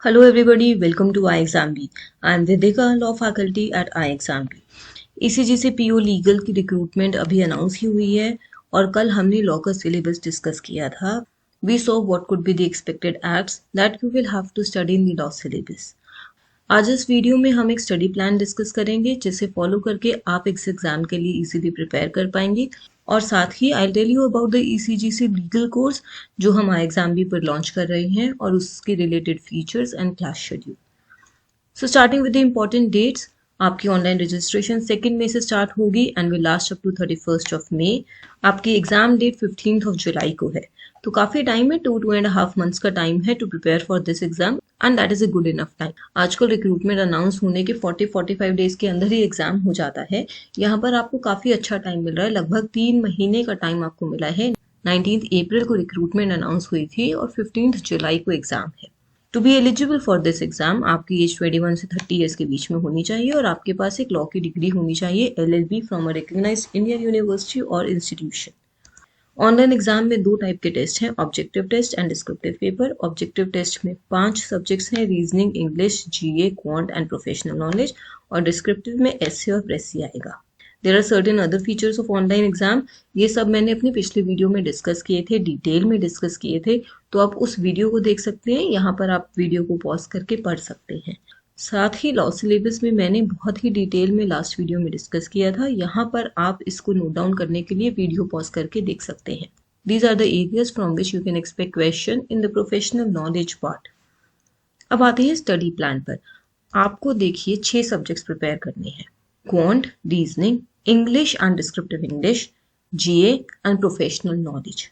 Hello everybody, welcome to iExamB. I am Vidika, Law Faculty at iExamB. ECGC PO legal की recruitment अभी announce ही हुई है और कल हमने लॉ का सिलेबस डिस्कस किया था. We saw what could be the expected acts that you will have to study in the law syllabus. आज इस वीडियो में हम एक स्टडी प्लान डिस्कस करेंगे जिसे फॉलो करके आप इस एग्जाम के लिए इजीली प्रिपेयर कर पाएंगे और साथ ही I tell you about the ECGC legal course जो हम iExamB पर लॉन्च कर रहे हैं और उसके related features and class schedule. So starting with the important dates, आपकी ऑनलाइन रजिस्ट्रेशन 2 मई से स्टार्ट होगी and will last up to 31 मई. आपकी एग्जाम डेट 15 जुलाई को है, तो काफी टाइम है, 2.5 मंथ्स का टाइम है to prepare for this exam and that is a good enough time. आजकल रिक्रूटमेंट अनाउंस होने के 40-45 डेज के अंदर ही एग्जाम हो जाता है. यहाँ पर आपको काफी अच्छा टाइम मिल रहा है, लगभग 3 महीने का टाइम आपको मिला है. 19 अप्रैल को रिक्रूटमेंट अनाउंस हुई थी और 15 जुलाई को एग्जाम है. To be eligible for this exam आपकी एज 21 से 30 ईयर्स के बीच में होनी चाहिए और आपके पास एक लॉ की डिग्री होनी चाहिए, LLB from a recognised Indian university और इंस्टीट्यूशन. ऑनलाइन एग्जाम में 2 टाइप के टेस्ट हैं, objective test and descriptive paper. Objective test में 5 सब्जेक्ट्स हैं, reasoning, English, GA, quant and professional knowledge, और डिस्क्रिप्टिव में essay और प्रेसी आएगा. There are certain other features of online exam. ये सब मैंने अपने पिछले वीडियो में डिस्कस किए थे, डिटेल में डिस्कस किए थे, तो आप उस वीडियो को देख सकते हैं. यहाँ पर आप वीडियो को पॉज करके पढ़ सकते हैं. साथ ही लॉ सिलेबस में मैंने बहुत ही डिटेल में लास्ट वीडियो में डिस्कस किया था, यहाँ पर आप इसको नोट डाउन करने के लिए वीडियो पॉज करके देख सकते हैं. These are the areas from which you can expect question in the professional knowledge part. अब आते हैं स्टडी प्लान पर. आपको देखिए 6 सब्जेक्ट्स प्रिपेयर करने हैं, quant, reasoning, English and descriptive English, GA and professional knowledge.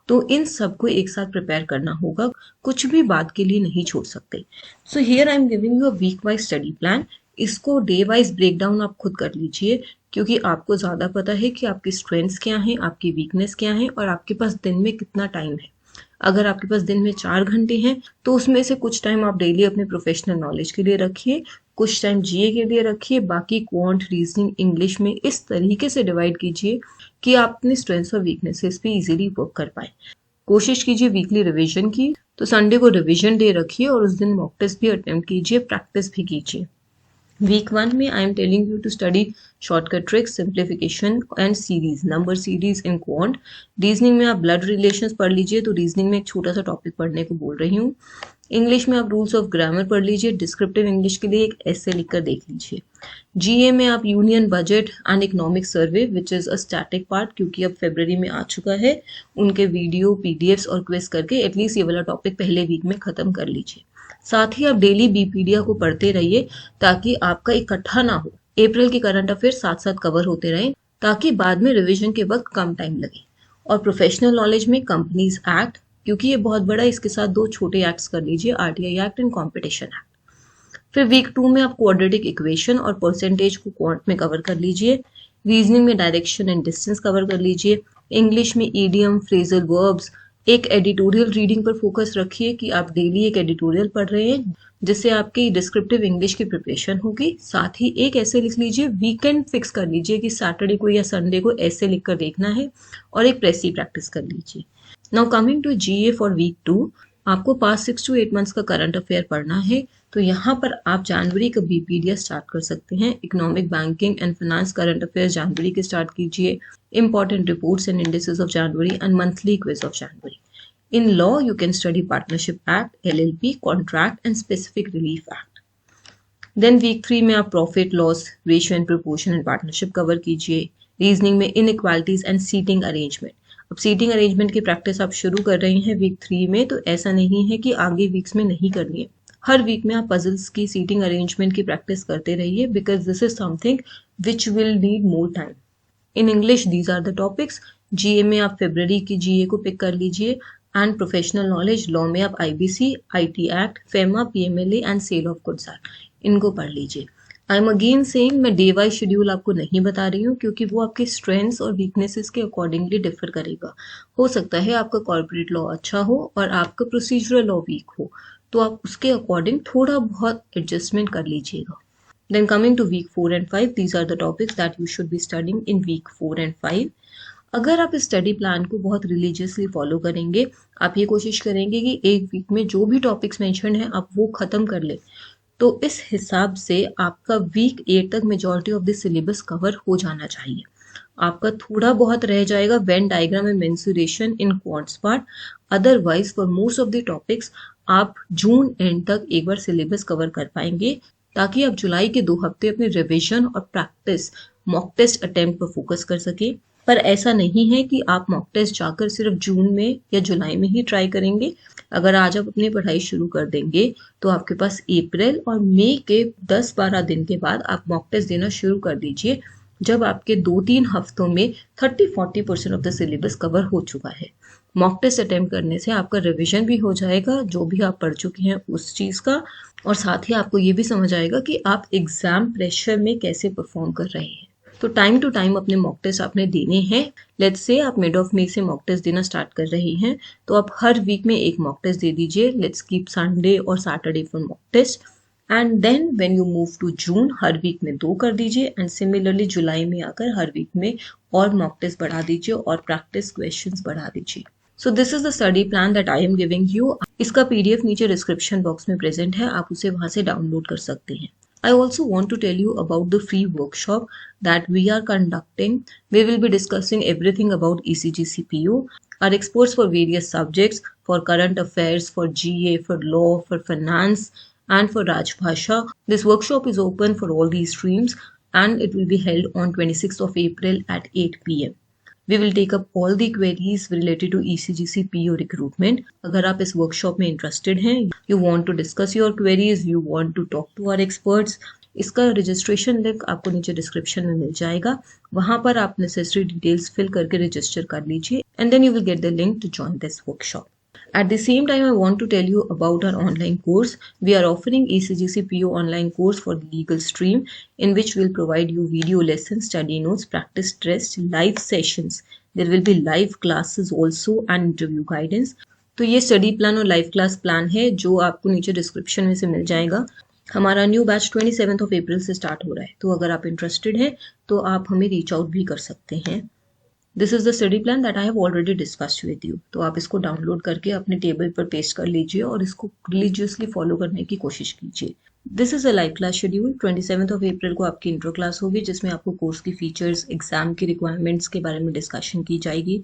तो इन सबको एक साथ प्रिपेयर करना होगा, कुछ भी बात के लिए नहीं छोड़ सकते. So here I am giving you a week wise study plan. इसको डे वाइज ब्रेक डाउन आप खुद कर लीजिए, क्योंकि आपको ज़्यादा पता है कि आपकी स्ट्रेंथ्स क्या हैं, आपकी वीकनेस क्या है और आपके पास दिन में कितना टाइम है. अगर आपके पास दिन में 4 घंटे हैं तो उसमें से कुछ टाइम आप डेली अपने प्रोफेशनल नॉलेज के लिए रखिए, कुछ टाइम GA के लिए रखिए, बाकी क्वांट, रीजनिंग, इंग्लिश में इस तरीके से डिवाइड कीजिए कि आप अपने स्ट्रेंथ्स और वीकनेसेस पे इजीली वर्क कर पाए. कोशिश कीजिए वीकली रिवीजन की, तो संडे को रिवीजन डे रखिए और उस दिन मॉक टेस्ट भी अटेम्प्ट कीजिए, प्रैक्टिस भी कीजिए. वीक 1 में I am telling you to study shortcut tricks, simplification and series, number series in quant. Reasoning में आप ब्लड रिलेशंस पढ़ लीजिए, तो रीजनिंग में एक छोटा सा टॉपिक पढ़ने को बोल रही हूँ. इंग्लिश में आप रूल्स ऑफ ग्रामर पढ़ लीजिए, डिस्क्रिप्टिव इंग्लिश के लिए एक ऐसे लिखकर देख लीजिए. GA में आप union budget and economic survey which is a static part, क्योंकि अब फरवरी में आ चुका है, उनके वीडियो, PDFs और क्विज करके एटलीस्ट ये वाला टॉपिक पहले वीक में खत्म कर लीजिए. साथ ही आप डेली बीपीडिया को पढ़ते रहिए ताकि आपका इकट्ठा ना हो. अप्रैल के करंट अफेयर साथ साथ कवर होते रहें ताकि बाद में रिवीजन के वक्त कम टाइम लगे. और प्रोफेशनल नॉलेज में कंपनीज एक्ट, क्योंकि ये बहुत बड़ा, इसके साथ 2 छोटे एक्ट्स कर लीजिए, RTI act and competition act. फिर वीक 2 में आप क्वाड्रेटिक इक्वेशन और परसेंटेज को क्वांट में कवर कर लीजिए. रीजनिंग में डायरेक्शन एंड डिस्टेंस कवर कर लीजिए. इंग्लिश में ईडियम, फ्रेजल वर्ब्स. एक एडिटोरियल रीडिंग पर फोकस रखिए कि आप डेली एक एडिटोरियल पढ़ रहे हैं, जिससे आपकी डिस्क्रिप्टिव इंग्लिश की प्रिपरेशन होगी. साथ ही एक ऐसे लिख लीजिए, वीकेंड फिक्स कर लीजिए कि सैटरडे को या संडे को ऐसे लिखकर देखना है, और एक प्रेसी प्रैक्टिस कर लीजिए. Now coming to GA for week 2, आपको पास 6 to 8 मंथ्स का करंट अफेयर पढ़ना है, तो यहाँ पर आप जनवरी का बीपीडिया स्टार्ट कर सकते हैं. Economic, banking and finance current affair जनवरी के स्टार्ट कीजिए. Important reports and indices of January and monthly quiz of January. In law, you can study Partnership Act, LLP, Contract and Specific Relief Act. Then week 3 में आप Profit Loss, Ratio and Proportion and Partnership cover कीजिए. Reasoning में Inequalities and Seating Arrangement. अब seating arrangement की practice आप शुरू कर रहे हैं वीक 3 में, तो ऐसा नहीं है कि आगे वीक्स में नहीं करनी है. हर वीक में आप पजल्स की सीटिंग अरेंजमेंट की प्रैक्टिस करते रहिए, because this is something which will need more time. In English these are the topics. GA में आप फरवरी की GA को पिक कर लीजिए एंड प्रोफेशनल नॉलेज. लॉ में आप IBC, IT act, FEMA, PMLA and sale of goods act, इनको पढ़ लीजिए. आई एम अगेन सेइंग, मैं डे वाइज शेड्यूल आपको नहीं बता रही हूँ, क्योंकि वो आपके स्ट्रेंथ्स और वीकनेसेस के अकॉर्डिंगली डिफर करेगा. हो सकता है आपका कॉर्पोरेट लॉ अच्छा हो और आपका प्रोसीजरल लॉ वीक हो, तो आप उसके अकॉर्डिंग थोड़ा बहुत एडजस्टमेंट कर लीजिएगा. Then coming to week 4 and 5, these are the topics that you should be studying in week 4 and 5. अगर आप इस स्टडी प्लान को बहुत रिलीजियसली फॉलो करेंगे, आप ये कोशिश करेंगे कि एक वीक में जो भी टॉपिक्स मेंशन है आप वो खत्म कर ले, तो इस हिसाब से आपका वीक 8 तक majority of the syllabus cover हो जाना चाहिए। आपका थोड़ा बहुत रह जाएगा Venn diagram and mensuration in quants part, otherwise for most of the topics आप जून एंड तक एक बार सिलेबस कवर कर पाएंगे, ताकि आप जुलाई के 2 हफ्ते अपने रिविजन और प्रैक्टिस मॉक टेस्ट अटेम्प्ट पर फोकस कर सके। पर ऐसा नहीं है कि आप मॉक टेस्ट जाकर सिर्फ जून में या जुलाई में ही ट्राई करेंगे। अगर आज आप अपनी पढ़ाई शुरू कर देंगे तो आपके पास अप्रैल और मई के 10-12 दिन के बाद आप मॉक टेस्ट देना शुरू कर दीजिए, जब आपके 2-3 हफ्तों में 30-40% ऑफ द सिलेबस कवर हो चुका है। मॉक टेस्ट अटेम्प्ट करने से आपका रिवीजन भी हो जाएगा जो भी आप पढ़ चुके हैं उस चीज़ का, और साथ ही आपको ये भी समझ आएगा कि आप एग्जाम प्रेशर में कैसे परफॉर्म कर रहे हैं। तो टाइम टू टाइम अपने मॉक टेस्ट आपने देने हैं। लेट्स से आप मिड ऑफ मई से मॉक टेस्ट देना स्टार्ट कर रही हैं, तो आप हर वीक में एक मॉक टेस्ट दे दीजिए। लेट्स कीप संडे और Saturday for mock test, and then when you move to June हर वीक में 2 कर दीजिए, एंड सिमिलरली जुलाई में आकर हर वीक में और मॉक टेस्ट बढ़ा दीजिए और प्रैक्टिस क्वेश्चंस बढ़ा दीजिए। So this is the study plan that I am giving you. इसका पीडीएफ नीचे डिस्क्रिप्शन बॉक्स में प्रेजेंट है, आप उसे वहां से डाउनलोड कर सकते हैं। I also want to tell you about the free workshop that we are conducting. We will be discussing everything about ECG CPU. Our experts for various subjects, for current affairs, for GA, for law, for finance, and for Rajbhasha. This workshop is open for all these streams and it will be held on 26th of April at 8 p.m. We will take up all the queries related to ECGC PO recruitment. अगर आप इस workshop में interested हैं, you want to discuss your queries, you want to talk to our experts, इसका registration link आपको नीचे description में मिल जाएगा। वहां पर आप नेसेसरी डिटेल्स फिल करके रजिस्टर कर लीजिए, and then you will get the link to join this workshop. At the same time, I want to tell you about our online course. We are offering ECGC PO online course for the legal stream, in which we'll provide you video lessons, study notes, practice tests, live sessions. There will be live classes also and interview guidance. तो ये study plan और live class plan है जो आपको नीचे description में से मिल जाएगा। हमारा न्यू बैच 27 ऑफ अप्रैल से स्टार्ट हो रहा है, तो अगर आप इंटरेस्टेड हैं तो आप हमें रीच आउट भी कर सकते हैं। This is the study plan that I have already discussed with you. तो आप इसको डाउनलोड करके अपने टेबल पर पेस्ट कर लीजिए और इसको रिलीजियसली फॉलो करने की कोशिश कीजिए। This is a live class schedule. 27 of April को आपकी इंट्रो क्लास होगी, जिसमें आपको कोर्स की फीचर्स, एग्जाम की रिक्वायरमेंट्स के बारे में डिस्कशन की जाएगी।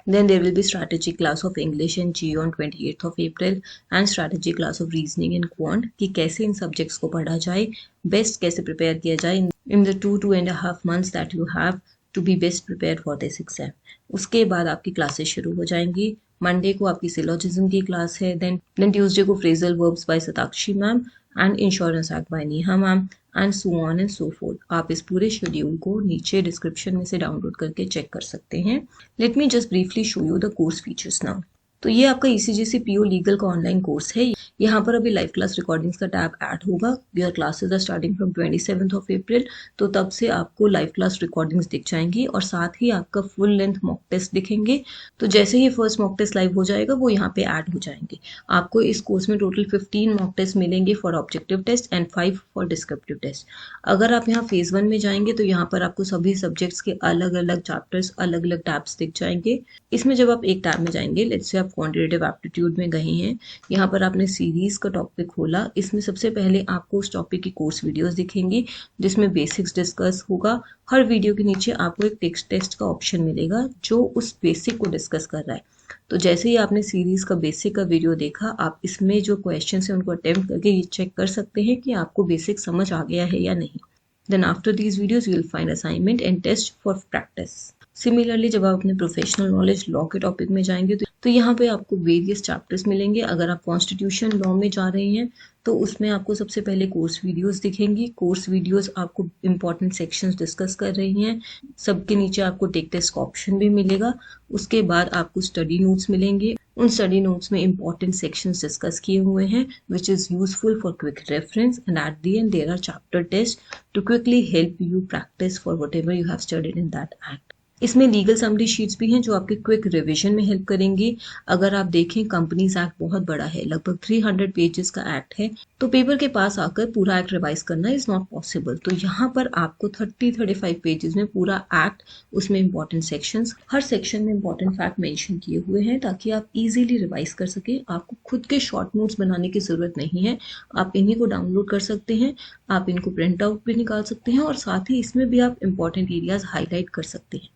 Then there will be strategy class of English and GE on 28th of April and strategy class of reasoning and quant कि कैसे इन सब्जेक्ट्स को पढ़ा जाए, बेस्ट कैसे प्रिपेयर किया जाए in the 2.5 months that you have to be best prepared for this exam. उसके बाद आपकी क्लासेस शुरू हो जाएंगी। मंडे को आपकी सिलोजिज्म की क्लास है, देन ट्यूसडे को phrasal verbs by Satakshi ma'am and insurance act by Neha ma'am and so on and so forth. आप इस पूरे शेड्यूल को नीचे डिस्क्रिप्शन में से डाउनलोड करके चेक कर सकते हैं। Let me just briefly show you the course features now. तो ये आपका ECGC PO लीगल का ऑनलाइन कोर्स है। यहाँ पर अभी लाइव क्लास रिकॉर्डिंग्स का टैब ऐड होगा। Your classes are starting from 27th of April, तो तब से आपको लाइव क्लास रिकॉर्डिंग्स दिख जाएंगी और साथ ही आपका फुल लेंथ मॉक टेस्ट दिखेंगे। तो जैसे ही फर्स्ट मॉक टेस्ट लाइव हो जाएगा वो यहाँ पे ऐड हो जाएंगे। आपको इस कोर्स में टोटल 15 मॉक टेस्ट मिलेंगे for objective test and 5 for descriptive test. अगर आप यहाँ फेज 1 में जाएंगे तो यहाँ पर आपको सभी सब्जेक्ट्स के अलग अलग चैप्टर्स, अलग अलग टैब्स दिख जाएंगे। इसमें जब आप एक टैब में जाएंगे, लेट्स से आप क्वांटिटेटिव एप्टीट्यूड में गए हैं, यहाँ पर आपने सीरीज का टॉपिक खोला, इसमें सबसे पहले आपको उस टॉपिक की कोर्स वीडियोस दिखेंगी जिसमें बेसिक्स डिस्कस होगा। हर वीडियो के नीचे आपको एक टेक्स्ट टेस्ट का ऑप्शन मिलेगा जो उस बेसिक को डिस्कस कर रहा है। तो जैसे ही आपने सीरीज का बेसिक का वीडियो देखा, आप इसमें जो क्वेश्चन है उनको अटेम्प्ट करके ये चेक कर सकते हैं कि आपको बेसिक समझ आ गया है या नहीं। Then after these videos you will find assignment and test for practice. Similarly जब आप अपने प्रोफेशनल नॉलेज लॉ के टॉपिक में जाएंगे तो यहाँ पे आपको वेरियस चैप्टर्स मिलेंगे। अगर आप कॉन्स्टिट्यूशन लॉ में जा रहे हैं तो उसमें आपको सबसे पहले कोर्स वीडियोस दिखेंगी। कोर्स वीडियोस आपको इंपॉर्टेंट सेक्शंस डिस्कस कर रही हैं। सबके नीचे आपको टेक टेस्ट का ऑप्शन भी मिलेगा। उसके बाद आपको स्टडी नोट्स मिलेंगे। उन स्टडी नोट्स में इंपॉर्टेंट सेक्शंस डिस्कस किए हुए हैं which is useful for quick reference, and at the end there are chapter test to quickly help you practice for whatever you have studied in that act. इसमें legal summary sheets भी हैं जो आपके quick revision में help करेंगी। अगर आप देखें कंपनीज एक्ट बहुत बड़ा है, लगभग 300 पेजेस का एक्ट है, तो पेपर के पास आकर पूरा एक्ट रिवाइज करना इज नॉट पॉसिबल। तो यहाँ पर आपको 35 पेजेस में पूरा एक्ट, उसमें इंपॉर्टेंट सेक्शंस, हर सेक्शन में इंपॉर्टेंट फैक्ट मेंशन किए हुए हैं ताकि आप इजीली रिवाइज कर सके। आपको खुद के शॉर्ट नोट्स बनाने की जरूरत नहीं है, आप इन्हीं को डाउनलोड कर सकते हैं, आप इनको प्रिंट आउट भी निकाल सकते हैं और साथ ही इसमें भी आप इंपॉर्टेंट एरियाज हाईलाइट कर सकते हैं।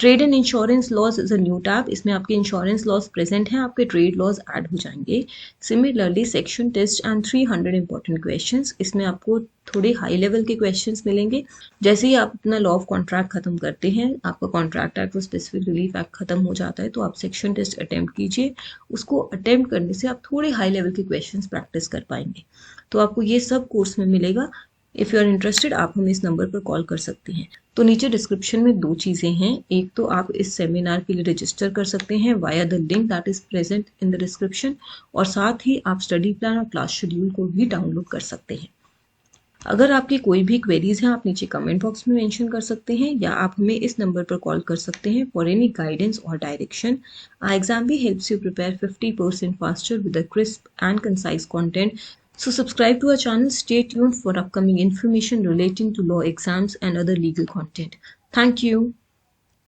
Trade and insurance laws is a new tab. इसमें आपके इंश्योरेंस लॉज प्रेजेंट हैं, आपके ट्रेड लॉज ऐड हो जाएंगे। Similarly section test and 300 important questions, इसमें आपको थोड़े हाई लेवल के क्वेश्चंस मिलेंगे। जैसे ही आप अपना लॉ ऑफ कॉन्ट्रैक्ट खत्म करते हैं, आपका कॉन्ट्रैक्ट एक्ट और स्पेसिफिक रिलीफ एक्ट खत्म हो जाता है, तो आप सेक्शन टेस्ट अटेम्प्ट कीजिए। उसको अटेम्प्ट करने से आप थोड़े हाई लेवल के क्वेश्चंस प्रैक्टिस कर पाएंगे। तो आपको ये सब कोर्स में मिलेगा। इफ़ यू आर इंटरेस्टेड, आप हमें इस नंबर पर कॉल कर सकते हैं। तो नीचे डिस्क्रिप्शन में 2 चीज़ें हैं। एक तो आप इस सेमिनार के लिए रजिस्टर कर सकते हैं via the link that is present in the description, और साथ ही आप स्टडी प्लान और क्लास शेड्यूल को भी डाउनलोड कर सकते हैं। अगर आपकी कोई भी क्वेरीज हैं, आप नीचे कमेंट बॉक्स में मेंशन कर सकते हैं या आप हमें इस नंबर पर कॉल कर सकते हैं फॉर एनी गाइडेंस और direction. iExamBee helps you prepare 50% faster with a crisp and concise content. So subscribe to our channel. Stay tuned for upcoming information relating to law exams and other legal content. Thank you.